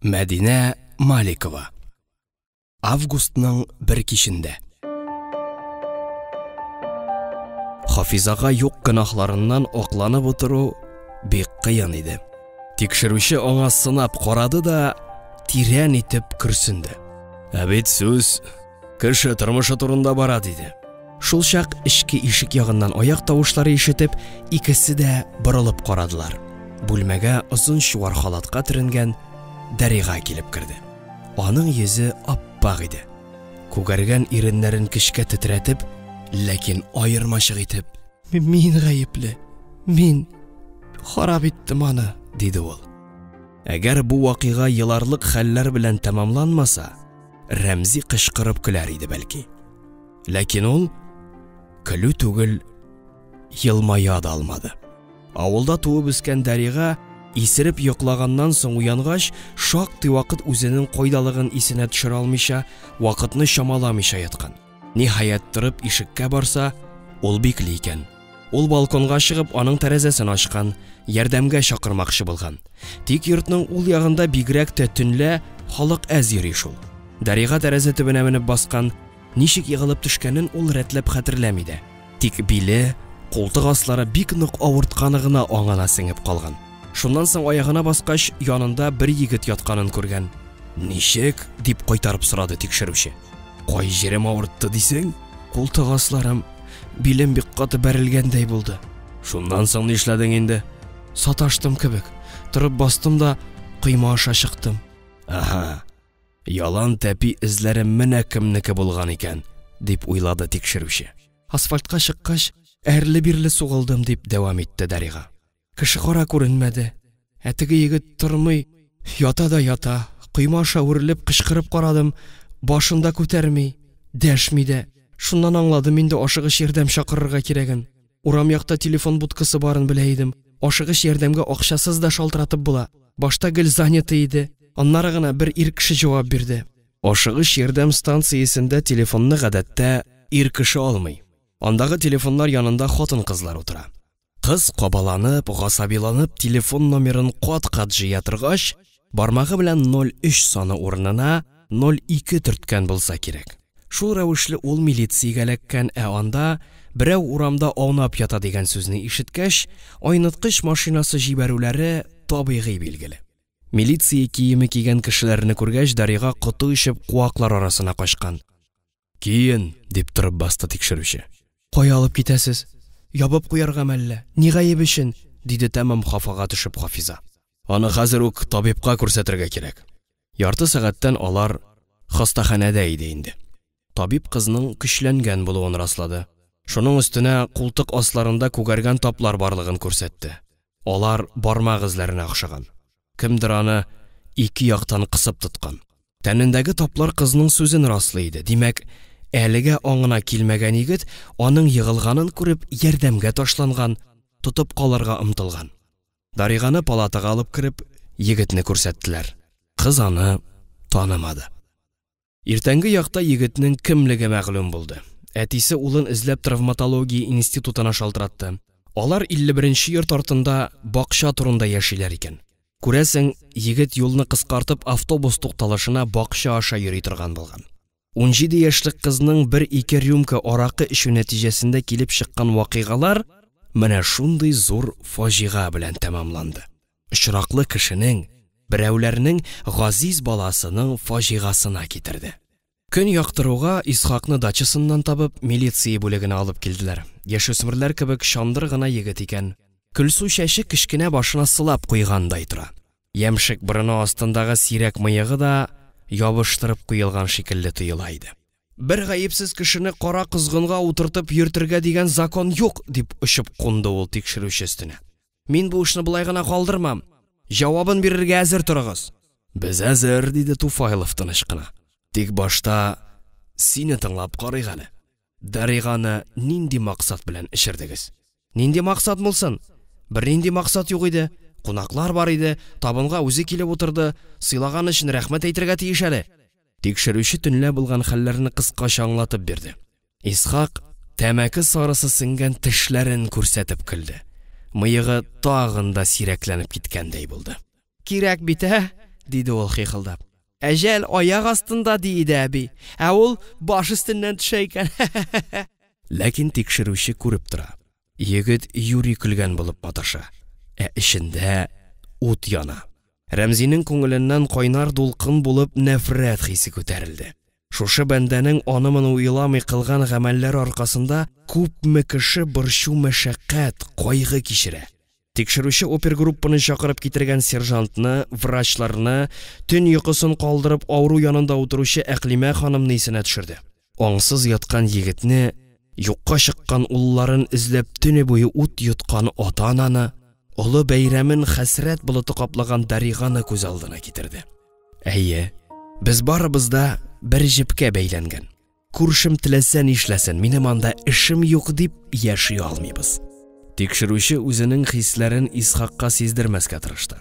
Мәдинә Маликова. Августның бір кешендә. Хафизаға юк гынахларыннан окланып отыру бик кыен иде. Тикшерүче аңа сынап карады да тирән итеп көрсенде. Ә бит сүз кеше тормышы турында бара диде. Шул чак ички ишек ягыннан аяк тавышлары ишетеп, икесе дә борылып карадылар. Бүлмәгә озын чуар халатка төренгән Дарига килеп керде. Аның йөзе аппак иде. Күгәргән иреннәрен кичкә титрәтеп, ләкин аермачык итеп, "Мин гаепле. Мин харап иттем аны", диде ул. Әгәр бу вакыйга еларлык хәлләр белән тәмамланмаса, Рәмзи кычкырып көләр иде бәлки. Ләкин ул көлү түгел, елмая да алмады. Авылда туып үскән Дарига исереп йоклаганнан соң уянгач, шактый вакыт үзенең кайдалыгын исенә төшерә алмыйча, вакытны чамаламыйча яткан. Ниһаять торып ишеккә барса, ул бикле икән. Ул балконга чыгып, аның тәрәзәсен ачкан, ярдәмгә чакырмакчы булган. Тик йортның ул ягында бигрәк тә төнлә халык әз йөри шул. Дарига тәрәзә төбенә менеп баскан, ничек ягылып төшкәнен ул рәтләп хәтерләми дә. Тик биле, култык аслары бик нык авыртканы гына аңына сеңеп калган. Шуннан соң аягына баскач, янында бер егет ятканын күргән. "Ничек?" дип кайтарып сорады тикшерүче. "Кай җирем авыртты дисең?" "Култык асларым, билем бик каты бәрелгәндәй булды." "Шуннан соң нишләдең инде?" "Саташтым кебек. Торып бастым да кыйма аша чыктым." "Аха. Ялан тәпи эзләре менә кемнеке булган икән", дип уйлады тикшерүче. "Асфальтка чыккач, әрле-бирле сугылдым", дип дәвам итте Дарига. "Кеше кара күренмәде. Теге егет тормый, ята да ята. Кыйма аша үрелеп кычкырып карадым, башында күтәрми, дәшми дә. Шуннан аңладым инде ашыгыч ярдәм чакырырга кирәген. Урам якта телефон будкасы барын белә идем. Ашыгыч ярдәмгә акчасыз да шалтыратып була. Башта гел заняты иде. Аннары гына бер ир кеше җавап бирде. Ашыгыч ярдәм станциясендә телефонны гадәттә ир кеше алмый. Андагы телефоннар янында хатын-кызлар утыра. Кыз кабаланып, гасабиланып телефон номерын кат-кат җыя торгач, бармагы белән 03 саны урынына 02 төрткән булса кирәк. Шул рәвешле ул милициягә эләккән, анда берәү урамда аунап ята дигән сүзне ишеткәч, айныткыч машинасы җибәрүләре табигый билгеле. Милиция киеме кигән кешеләрне күргәч, Дарига коты ишеп куаклар арасына качкан. "Киен", дип торып басты тикшерүче. "Кая алып китәсез? Ябып куярга мәллә? Ни гаеп өчен?" диде тәмам хафага төшеп Хафиза. "Аны хәзер үк табибка күрсәтергә кирәк." Ярты сәгатьтән алар хастаханәдә иде инде. Табиб кызның көчләнгән булуын раслады. Шуның өстенә култык асларында күгәргән таплар барлыгын күрсәтте. Алар бармак эзләренә охшаган. Кемдер аны ике яктан кысып тоткан. Тәнендәге таплар кызның сүзен раслый иде. Димәк, әлегә аңына килмәгән егет аның йыгылганын күреп ярдәмгә ташланган, тотып калырга омтылган. Дариганы палатага алып кирип, егетне күрсәттеләр. Кыз аны танымады. Иртәнге якта егетнең кемлеге мәгълүм булды. Әтисе улын эзләп травматология институтына шалтыратты. Алар 51нче йорт артында бакча турында яшиләр икән. Күрәсең, егет юлны кыскартып автобус тукталышына бакча аша йөри торган булган. 17 яшьлек кызның 1-2 рюмка аракы ичү нәтиҗәсендә килеп чыккан вакыйгалар менә шундый зур фаҗига белән тәмамланды. Очраклы кешенең, берәүләрнең газиз баласының фаҗигасына китерде. Көн яктыруга Исхакны дачасыннан табып, милиция бүлегенә алып килделәр. Яшүсмерләр кебек чандыр гына егет икән. Көлсу чәче кичкенә башына сылап куйгандай тора. Ямшык борыны астындагы сирәк мыегы да ябыштырып куелган шикелле тоела иде. "Бер гаепсез кешене кара кызгынга утыртып йөртергә дигән закон юк", дип очып кунды ул тикшерүче өстенә. "Мин бу эшне булай гына калдырмам. Җавабын бирергә әзер торыгыз." "Без әзер", диде Туфайлов тыныч кына. "Тик башта сине тыңлап карыйк әле. Дариганы нинди максат белән эшердегез?" "Нинди максат булсын? Бер нинди максат юк иде. Кунаклар бар иде, табынга үзе килеп утырды, сыйлаган өчен рәхмәт әйтергә тиеш әле." Тикшерүче төнлә булган хәлләрне кыскача аңлатып бирде. Исхак тәмәке сарысы сиңгән тешләрен күрсәтеп көлде. Мыйыгы тагын да сирәкләнеп киткәндәй булды. "Кирәк бит, диде ул хихылдап. Әҗәл аяк астында диде әби. Ә ул баш өстеннән төшә икән. Ләкин тикшерүче күреп тора. Егет юри көлгән булып маташа. Ә эчендә ут яна. Рәмзинең күңеленнән кайнар дулкын булып нәфрәт хисе күтәрелде. Шушы бәндәнең аны-моны уйламый кылган гамәлләр аркасында күпме кеше борчу, мәшәкать, кайгы кичерә. Тикшерүче опергруппаны чакырып китергән сержантны, врачларны, төн йокысын калдырып авыру янында утыручы Әклимә ханымны исенә төшерде. Аңсыз яткан егетне, юкка чыккан улларын эзләп төне буе ут йоткан ата-ананы, олы бәйрәмен хәсрәт болыты каплаган Дариганы күз алдына китерде. Әйе, без барыбыз да бер җепкә бәйләнгән. Күршем теләсә нишләсен, минем анда эшем юк дип яши алмыйбыз. Тикшерүче үзенең хисләрен Исхакка сиздермәскә тырышты.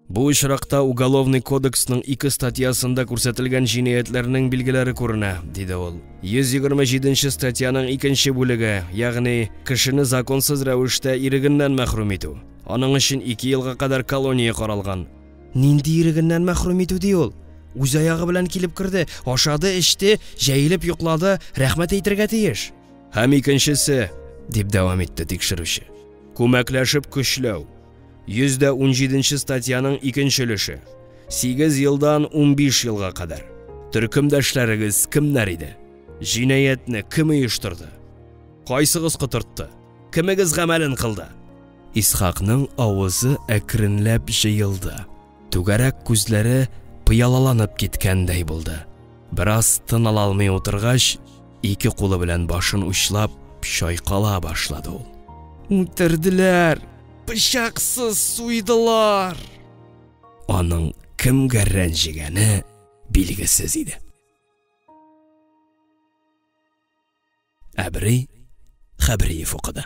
Бу очракта Уголовный кодексның 2 статьясында күрсәтелгән җинаятьләрнең билгеләре күренә, диде ул. 127 статьяның 2 бүлеге, ягъни кешене законсыз рәвештә ирегеннән мәхрүм итү. Аның өчен 2 елга кадәр колония каралган. Нинди ирегеннән мәхрүм итү ди ул? Үз аягы белән килеп керде, ашады, эчте, җәйлеп йоклады, рәхмәт әйтергә тиеш. Һәм икенчесе, дип дәвам итте тикшерүче. Күмәкләшеп көчләү. 117 статьяның 2 өлеше. 8 елдан 15 елга кадәр. Төркемдәшләрегез кемнәр иде? Җинаятьне кем оештырды? Кайсыгыз кытыртты? Кемегез гамәлен кылды? Исхакның авызы әкренләп җыелды. Түгәрәк күзләре пыялаланып киткәндәй булды. Бераз тын ала алмый утыргач, 2 кулы белән башын учлап чайкала башлады ул. Үтерделәр, пычаксыз суйдылар. Аның кемгә рәнҗегәне билгесез иде. Әбри Хәбриев укыды.